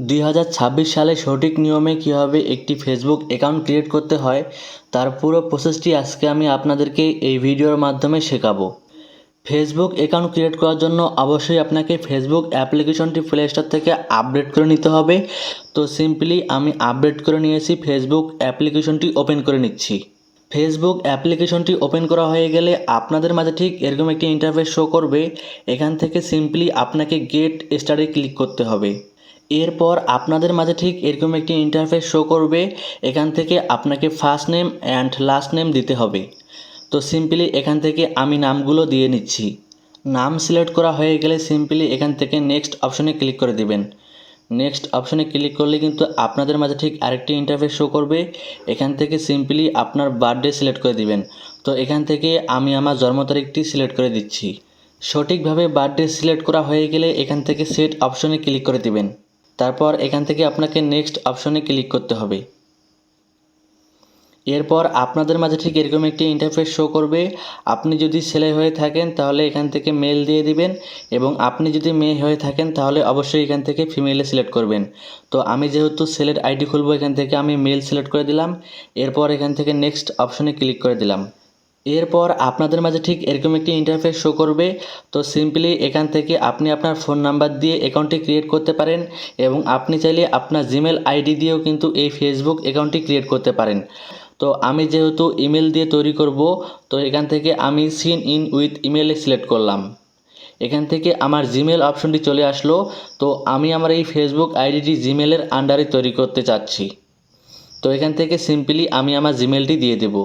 2026 সালে সঠিক নিয়মে কীভাবে একটি ফেসবুক অ্যাকাউন্ট ক্রিয়েট করতে হয় তার পুরো প্রসেসটি আজকে আমি আপনাদেরকে এই ভিডিওর মাধ্যমে শেখাবো। ফেসবুক অ্যাকাউন্ট ক্রিয়েট করার জন্য অবশ্যই আপনাকে ফেসবুক অ্যাপ্লিকেশনটি প্লে স্টোর থেকে আপডেট করে নিতে হবে। তো সিম্পলি আমি আপডেট করে নিয়েছি, ফেসবুক অ্যাপ্লিকেশনটি ওপেন করে নিচ্ছি। ফেসবুক অ্যাপ্লিকেশনটি ওপেন করা হয়ে গেলে আপনাদের মাঝে ঠিক এরকম একটি ইন্টারফেস শো করবে। এখান থেকে সিম্পলি আপনাকে গেট স্টার্টে ক্লিক করতে হবে। এরপর আপনাদের মাঝে ঠিক এরকম একটি ইন্টারফেস শো করবে। এখান থেকে আপনাকে first name and last name দিতে হবে। তো সিম্পলি এখান থেকে আমি নামগুলো দিয়ে নিচ্ছি। নাম সিলেক্ট করা হয়ে গেলে সিম্পলি এখান থেকে নেক্সট অপশনে ক্লিক করে দিবেন। নেক্সট অপশনে ক্লিক করলে কিন্তু আপনাদের মাঝে ঠিক আরেকটি ইন্টারফেস শো করবে। এখান থেকে সিম্পলি আপনার বার্থডে সিলেক্ট করে দিবেন। তো এখান থেকে আমি আমার জন্ম তারিখটি সিলেক্ট করে দিচ্ছি। সঠিকভাবে বার্থডে সিলেক্ট করা হয়ে গেলে এখান থেকে সেট অপশনে ক্লিক করে দিবেন। তারপর এখান থেকে আপনাকে নেক্সট অপশনে ক্লিক করতে হবে। এরপর আপনাদের মাঝে ঠিক এরকম একটি ইন্টারফেস শো করবে। আপনি যদি ছেলে হয়ে থাকেন তাহলে এখান থেকে মেল দিয়ে দিবেন, এবং আপনি যদি মেয়ে হয়ে থাকেন তাহলে অবশ্যই এখান থেকে ফিমেলে সিলেক্ট করবেন। তো আমি যেহেতু ছেলের আইডি খুলবো, এখান থেকে আমি মেল সিলেক্ট করে দিলাম। এরপর এখান থেকে নেক্সট অপশনে ক্লিক করে দিলাম। এরপর আপনাদের মাঝে ঠিক এরকম একটি ইন্টারফেস শো করবে। তো সিম্পলি এখান থেকে আপনি আপনার ফোন নাম্বার দিয়ে অ্যাকাউন্টটি ক্রিয়েট করতে পারেন, এবং আপনি চাইলে আপনার জিমেল আইডি দিয়েও কিন্তু এই ফেসবুক অ্যাকাউন্টটি ক্রিয়েট করতে পারেন। তো আমি যেহেতু ইমেল দিয়ে তৈরি করব, তো এখান থেকে আমি সিন ইন উইথ ইমেলে সিলেক্ট করলাম। এখান থেকে আমার জিমেল অপশনটি চলে আসলো। তো আমি আমার এই ফেসবুক আইডিটি জিমেলের আন্ডারে তৈরি করতে চাচ্ছি। তো এখান থেকে সিম্পলি আমি আমার জিমেলটি দিয়ে দেব।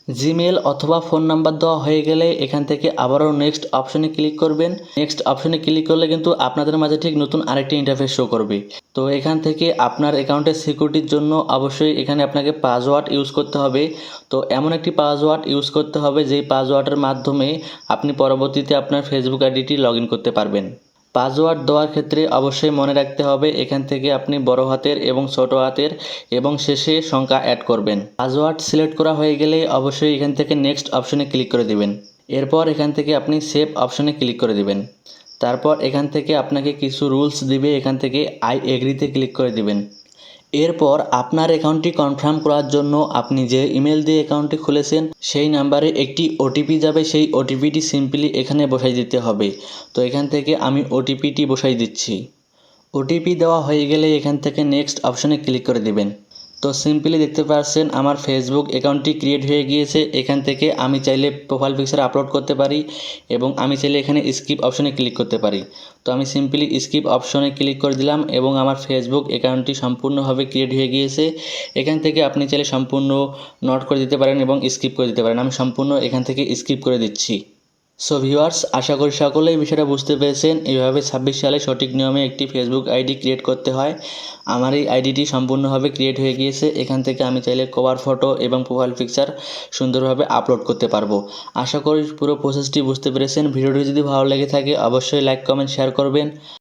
জিমেল অথবা ফোন নাম্বার দেওয়া হয়ে গেলে এখান থেকে আবারও নেক্সট অপশনে ক্লিক করবেন। নেক্সট অপশনে ক্লিক করলে কিন্তু আপনাদের মাঝে ঠিক নতুন আরেকটি ইন্টারফেস শো করবে। তো এখান থেকে আপনার অ্যাকাউন্টের সিকিউরিটির জন্য অবশ্যই এখানে আপনাকে পাসওয়ার্ড ইউজ করতে হবে। তো এমন একটি পাসওয়ার্ড ইউজ করতে হবে যেই পাসওয়ার্ডের মাধ্যমে আপনি পরবর্তীতে আপনার ফেসবুক আইডিটি লগ ইন করতে পারবেন। পাসওয়ার্ড দেওয়ার ক্ষেত্রে অবশ্যই মনে রাখতে হবে এখান থেকে আপনি বড় হাতের এবং ছোট হাতের এবং শেষে সংখ্যা অ্যাড করবেন। পাসওয়ার্ড সিলেক্ট করা হয়ে গেলে অবশ্যই এখান থেকে নেক্সট অপশনে ক্লিক করে দিবেন। এরপর এখান থেকে আপনি সেভ অপশনে ক্লিক করে দিবেন। তারপর এখান থেকে আপনাকে কিছু রুলস দিবে, এখান থেকে আই এগ্রিতে ক্লিক করে দিবেন। এরপর আপনার অ্যাকাউন্টটি কনফার্ম করার জন্য আপনি যে ইমেল দিয়ে অ্যাকাউন্টটি খুলেছেন সেই নাম্বারে একটি ওটিপি যাবে, সেই ওটিপিটি সিম্পলি এখানে বসাই দিতে হবে। তো এখান থেকে আমি ওটিপিটি বসাই দিচ্ছি। ওটিপি দেওয়া হয়ে গেলে এখান থেকে নেক্সট অপশনে ক্লিক করে দিবেন। তো সিম্পলি দেখতে পাচ্ছেন আমার ফেসবুক অ্যাকাউন্টটি ক্রিয়েট হয়ে গিয়েছে। এখান থেকে আমি চাইলে প্রোফাইল পিকচার আপলোড করতে পারি, এবং আমি চাইলে এখানে স্কিপ অপশনে ক্লিক করতে পারি। তো আমি সিম্পলি স্কিপ অপশনে ক্লিক করে দিলাম, এবং আমার ফেসবুক অ্যাকাউন্টটি সম্পূর্ণভাবে ক্রিয়েট হয়ে গিয়েছে। এখান থেকে আপনি চাইলে সম্পূর্ণ নোট করে দিতে পারেন এবং স্কিপ করে দিতে পারেন। আমি সম্পূর্ণ এখান থেকে স্কিপ করে দিচ্ছি। সো ভিউয়ার্স, আশা করি সকলেই বিষয়টা বুঝতে পেরেছেন। এইভাবে 26 সালে সঠিক নিয়মে একটি ফেসবুক আইডি ক্রিয়েট করতে হয়। আমার এই আইডিটি সম্পূর্ণভাবে ক্রিয়েট হয়ে গিয়েছে। এখান থেকে আমি চাইলে কভার ফটো এবং প্রোফাইল পিকচার সুন্দরভাবে আপলোড করতে পারবো। আশা করি পুরো প্রসেসটি বুঝতে পেরেছেন। ভিডিওটি যদি ভালো লেগে থাকে অবশ্যই লাইক, কমেন্ট, শেয়ার করবেন।